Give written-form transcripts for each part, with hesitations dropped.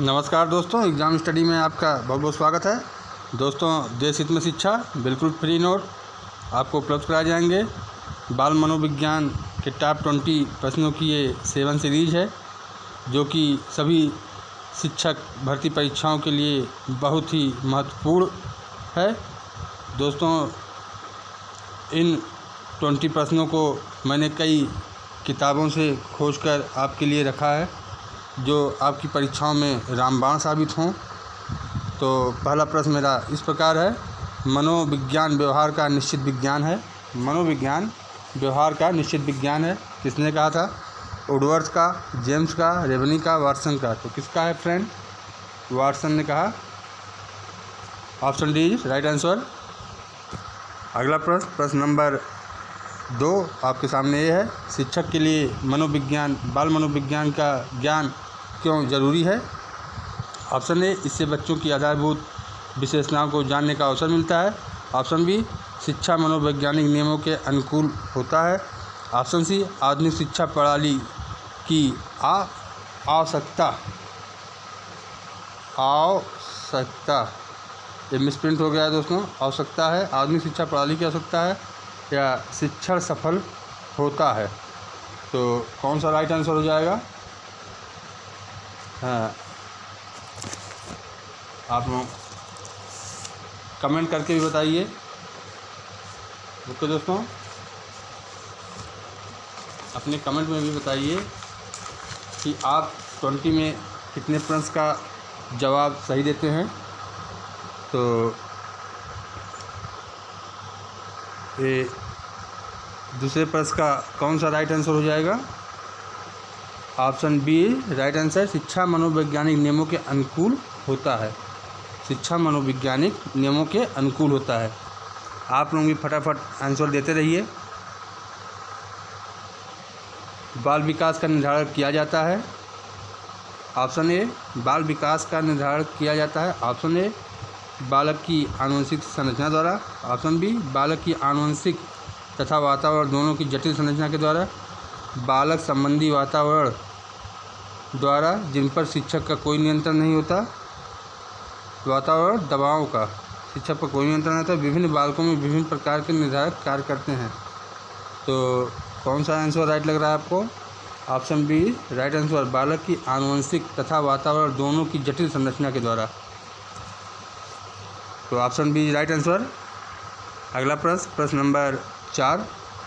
नमस्कार दोस्तों, exam study में आपका बहुत बहुत स्वागत है। दोस्तों, देश हित में शिक्षा बिल्कुल फ्री नोट आपको उपलब्ध कराए जाएंगे। बाल मनोविज्ञान के टॉप 20 प्रश्नों की ये 7 सीरीज़ है, जो कि सभी शिक्षक भर्ती परीक्षाओं के लिए बहुत ही महत्वपूर्ण है। दोस्तों, इन 20 प्रश्नों को मैंने कई किताबों से खोजकर आपके लिए रखा है, जो आपकी परीक्षाओं में रामबाण साबित हों। तो पहला प्रश्न मेरा इस प्रकार है, मनोविज्ञान व्यवहार का निश्चित विज्ञान है। मनोविज्ञान व्यवहार का निश्चित विज्ञान है, किसने कहा था? वुडवर्थ का, जेम्स का, रेवनी का, वाटसन का। तो किसका है फ्रेंड? वाटसन ने कहा। Option D is right answer. अगला प्रश्न नंबर 2 आपके सामने ये है, शिक्षक के लिए मनोविज्ञान, बाल मनोविज्ञान का ज्ञान क्यों जरूरी है? ऑप्शन ए, इससे बच्चों की आधारभूत विशेषताओं को जानने का अवसर मिलता है। ऑप्शन बी, शिक्षा मनोवैज्ञानिक नियमों के अनुकूल होता है। ऑप्शन सी, आधुनिक शिक्षा प्रणाली की आवश्यकता ये मिसप्रिंट हो गया है दोस्तों। आवश्यकता है, आधुनिक शिक्षा प्रणाली की आवश्यकता है या शिक्षण सफल होता है। तो कौन सा राइट आंसर हो जाएगा? हाँ, आप लोग कमेंट करके भी बताइए। ओके दोस्तों, अपने कमेंट में भी बताइए कि आप 20 में कितने प्रश्न का जवाब सही देते हैं। तो ये दूसरे प्रश्न का कौन सा राइट आंसर हो जाएगा? ऑप्शन बी राइट आंसर, शिक्षा मनोवैज्ञानिक नियमों के अनुकूल होता है। शिक्षा मनोवैज्ञानिक नियमों के अनुकूल होता है। आप लोग भी फटाफट आंसर देते रहिए। बाल विकास का निर्धारण किया जाता है। ऑप्शन ए, बाल विकास का निर्धारण किया जाता है। ऑप्शन ए, बालक की आनुवंशिक संरचना द्वारा। ऑप्शन बी, बालक की आनुवंशिक तथा वातावरण दोनों की जटिल संरचना के द्वारा। बालक संबंधी वातावरण द्वारा जिन पर शिक्षक का कोई नियंत्रण नहीं होता। वातावरण दबाव का शिक्षक पर कोई नियंत्रण नहीं होता। विभिन्न बालकों में विभिन्न प्रकार के निर्धारक कार्य करते हैं। तो कौन सा आंसर राइट लग रहा है आपको? ऑप्शन बी राइट आंसर, बालक की आनुवंशिक तथा वातावरण दोनों की जटिल संरचना के द्वारा। तो ऑप्शन बी राइट आंसर। अगला प्रश्न नंबर 4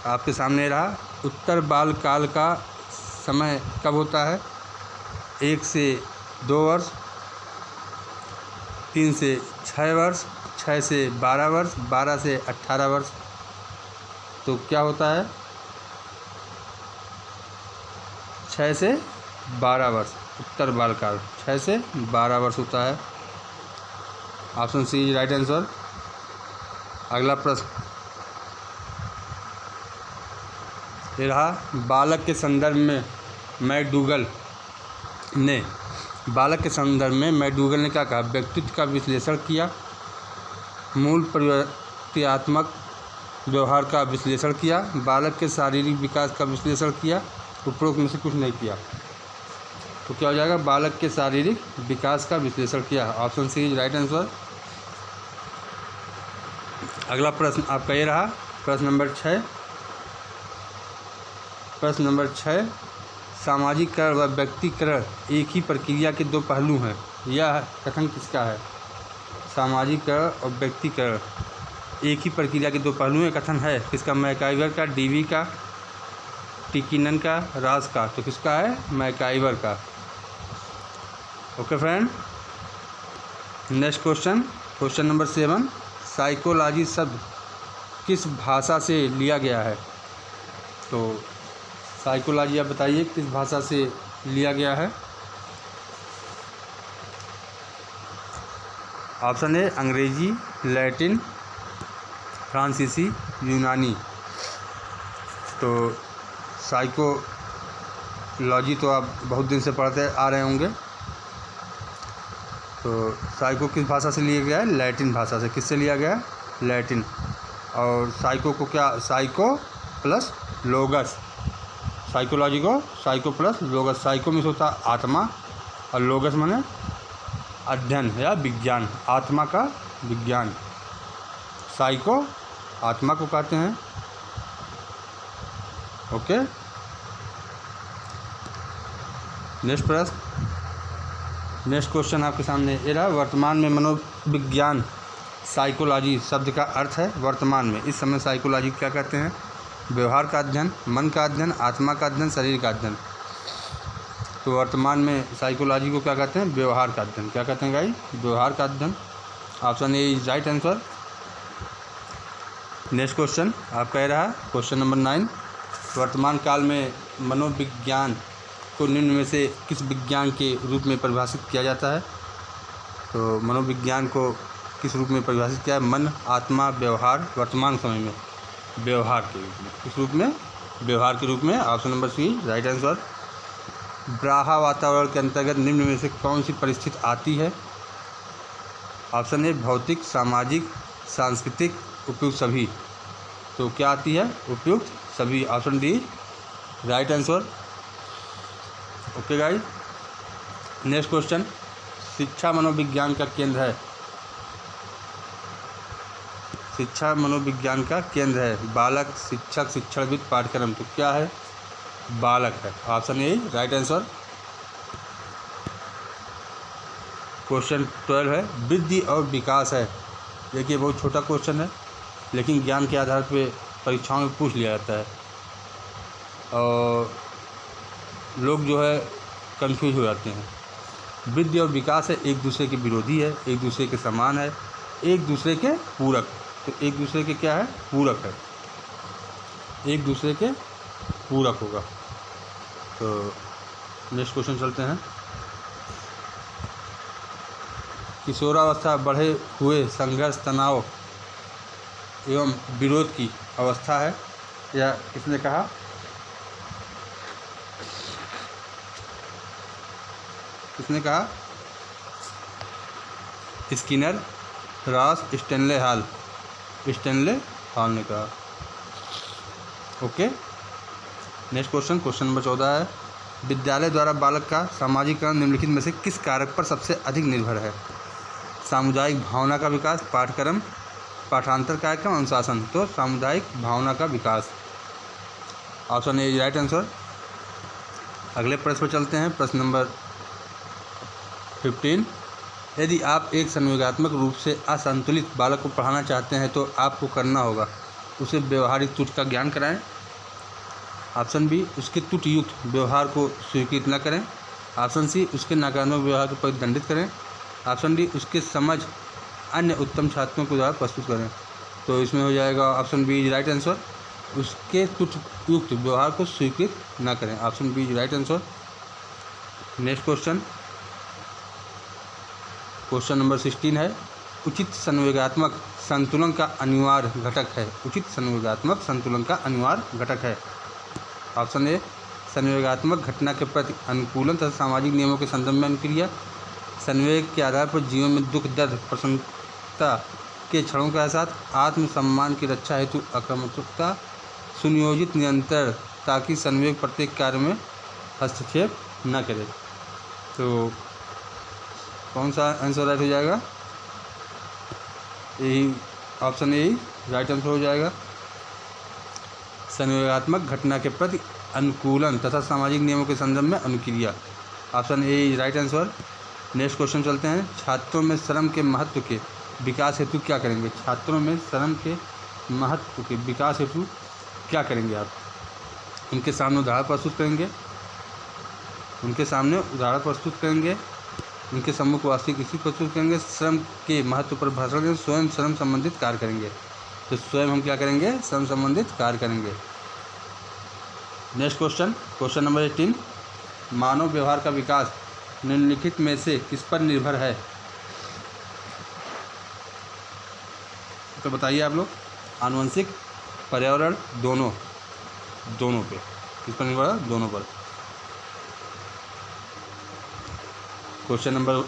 आपके सामने रहा, उत्तर बाल काल का समय कब होता है? 1 से 2 वर्ष, 3 से 6 वर्ष, 6 से 12 वर्ष, 12 से 18 वर्ष। तो क्या होता है? 6 से 12 वर्ष उत्तर बाल काल 6 से 12 वर्ष होता है। Option C right answer. अगला प्रश्न ये रहा, बालक के संदर्भ में मैकडूगल ने क्या कहा? व्यक्तित्व का विश्लेषण किया, मूल परिवर्तनात्मक व्यवहार का विश्लेषण किया, बालक के शारीरिक विकास का विश्लेषण किया, उपरोक्त में से कुछ नहीं किया। तो क्या हो जाएगा? बालक के शारीरिक विकास का विश्लेषण किया। Option C is right answer. अगला प्रश्न आपका ये रहा, प्रश्न नंबर 6 सामाजिकरण व व्यक्तिकरण एक ही प्रक्रिया के 2 पहलू हैं। यह कथन किसका है? सामाजिकरण और व्यक्तिकरण एक ही प्रक्रिया के 2 पहलू हैं, कथन है किसका? मैकाइवर का, डीवी का, टिकिनन का, राज का। तो किसका है? मैकाइवर का। Okay friend, next question number 7, psychology शब्द किस भाषा से लिया गया है? तो साइकोलॉजी आप बताइए किस भाषा से लिया गया है? ऑप्शन ए, अंग्रेजी, लैटिन, फ्रांसीसी, यूनानी। तो साइकोलॉजी तो आप बहुत दिन से पढ़ते आ रहे होंगे। तो साइको किस भाषा से लिया गया है? लैटिन भाषा से। किससे लिया गया है? लैटिन। और साइको को क्या? Psycho plus लोगस। साइकोलॉजी को साइको प्लस लोगस। साइको में होता आत्मा और लोगस माने अध्ययन या विज्ञान, आत्मा का विज्ञान। साइको आत्मा को कहते हैं। ओके, नेक्स्ट प्रश्न, नेक्स्ट क्वेश्चन आपके सामने ये रहा। वर्तमान में मनोविज्ञान साइकोलॉजी शब्द का अर्थ है वर्तमान में, इस समय साइकोलॉजी क्या कहते हैं? व्यवहार का अध्ययन, मन का अध्ययन, आत्मा का अध्ययन, शरीर का अध्ययन। तो वर्तमान में साइकोलॉजी को क्या कहते हैं? व्यवहार का अध्ययन। क्या कहते हैं गाइस? व्यवहार का अध्ययन। Option A is right answer. Next question आपका ये रहा क्वेश्चन नंबर 9। वर्तमान काल में मनोविज्ञान को निम्न में से किस विज्ञान के रूप में परिभाषित किया जाता है? तो मनोविज्ञान को किस रूप में परिभाषित किया है? मन, आत्मा, व्यवहार। वर्तमान समय में व्यवहार के रूप में, किस रूप में? व्यवहार के रूप में। Option number C right answer. ब्राहा वातावरण के अंतर्गत निम्न में से कौन सी परिस्थिति आती है? ऑप्शन ए भौतिक, सामाजिक, सांस्कृतिक, उपयुक्त सभी। तो क्या आती है? उपयुक्त सभी। Option D right answer. Okay guys, next question, शिक्षा मनोविज्ञान का केंद्र है। शिक्षा मनोविज्ञान का केंद्र है। बालक, शिक्षक, शिक्षणविद, पाठ्यक्रम। तो क्या है? बालक है। Option A right answer. Question 12 है, वृद्धि और विकास है। देखिए बहुत छोटा क्वेश्चन है, लेकिन ज्ञान के आधार पे परीक्षाओं में पूछ लिया जाता है और लोग जो है कंफ्यूज हो जाते हैं। वृद्धि और विकास है, एक दूसरे के विरोधी है, एक दूसरे के समान है, एक दूसरे के पूरक। तो एक दूसरे के क्या है? पूरक है, एक दूसरे के पूरक होगा। तो नेक्स्ट क्वेश्चन चलते हैं। किशोरावस्था बढ़े हुए संघर्ष, तनाव एवं विरोध की अवस्था है, या किसने कहा? किसने कहा? Skinner, Ross, Stanley hall. Stanley hall ने कहा। Okay, next question, question number 14 है, विद्यालय द्वारा बालक का सामाजिकरण निम्नलिखित में से किस कारक पर सबसे अधिक निर्भर है? सामुदायिक भावना का विकास, पाठ्यक्रम, पाठांतर कार्यक्रम, अनुशासन। तो सामुदायिक भावना का विकास। Option A right answer. अगले प्रश्न पर चलते हैं, प्रश्न नंबर 15। यदि आप एक संवेगात्मक रूप से असंतुलित बालक को पढ़ाना चाहते हैं तो आपको करना होगा उसे व्यवहारिक त्रुटि का ज्ञान कराएं। ऑप्शन बी, उसके त्रुटियुक्त व्यवहार को स्वीकृत न करें। ऑप्शन सी, उसके नकारात्मक व्यवहार को प्रतिदंडित करें। ऑप्शन डी, उसके समझ अन्य उत्तम छात्रों को द्वारा प्रस्तुत करें। तो इसमें हो जाएगा ऑप्शन बी राइट आंसर, उसके त्रुटियुक्त व्यवहार को स्वीकृत न करें। Option B right answer. Next question, question number 16 है, उचित संवेगात्मक संतुलन का अनिवार्य घटक है। उचित संवेगात्मक संतुलन का अनिवार्य घटक है। ऑप्शन ए, संवेगात्मक घटना के प्रति अनुकूलन तथा सामाजिक नियमों के संदर्भ में अनुक्रिया। संवेग के आधार पर जीवन में दुख, दर्द, प्रसन्नता के क्षणों का एहसास। आत्मसम्मान की रक्षा हेतु आक्रामकता। सुनियोजित नियंत्रण ताकि संवेग प्रत्येक कार्य में हस्तक्षेप न करे। तो कौन सा आंसर राइट हो जाएगा? यही ऑप्शन ए राइट आंसर हो जाएगा। संवेगात्मक घटना के प्रति अनुकूलन तथा सामाजिक नियमों के संदर्भ में अनुक्रिया। Option A right answer. Next question चलते हैं, छात्रों में श्रम के महत्व के विकास हेतु क्या करेंगे? छात्रों में श्रम के महत्व के विकास हेतु क्या करेंगे आप? उनके सामने उदाहरण प्रस्तुत करेंगे, उनके सामने उदाहरण प्रस्तुत करेंगे, उनके सम्मुख वास्तविक स्थिति प्रस्तुत करेंगे, श्रम के महत्व पर भाषण देंगे, स्वयं श्रम संबंधित कार्य करेंगे। तो स्वयं हम क्या करेंगे? श्रम संबंधित कार्य करेंगे। नेक्स्ट क्वेश्चन, क्वेश्चन नंबर 18, मानव व्यवहार का विकास निम्नलिखित में से किस पर निर्भर है? तो बताइए आप लोग। आनुवंशिक, पर्यावरण, दोनों पे। किस पर निर्भर है? दोनों पर। क्वेश्चन नंबर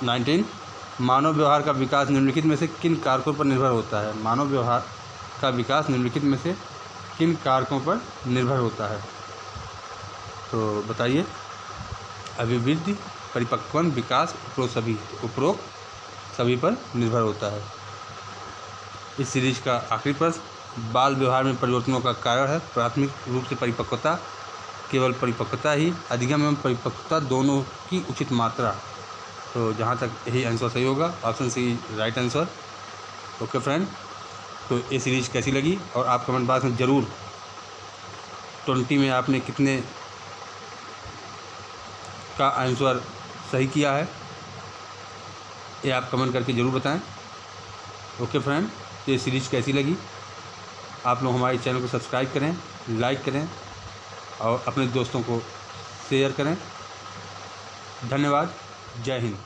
19, मानव व्यवहार का विकास निम्नलिखित में से किन कारकों पर निर्भर होता है? मानव व्यवहार का विकास निम्नलिखित में से किन कारकों पर निर्भर होता है? तो बताइए। अभिवृद्धि, परिपक्वन विकास उपरोक्त सभी पर निर्भर होता है। इस सीरीज का आखिरी प्रश्न, बाल व्यवहार में परिवर्तनों का कारण है। प्राथमिक रूप से परिपक्वता, केवल परिपक्वता ही, अधिगम एवं परिपक्वता दोनों की उचित मात्रा। तो जहाँ तक यही आंसर सही होगा, option C right answer. Okay friend, तो ये सीरीज कैसी लगी और आप कमेंट बॉक्स में ज़रूर 20 में आपने कितने का आंसर सही किया है ये आप कमेंट करके ज़रूर बताएं। ओके फ्रेंड, ये सीरीज़ कैसी लगी, आप लोग हमारे चैनल को सब्सक्राइब करें, लाइक करें और अपने दोस्तों को शेयर करें। धन्यवाद। जय हिंद।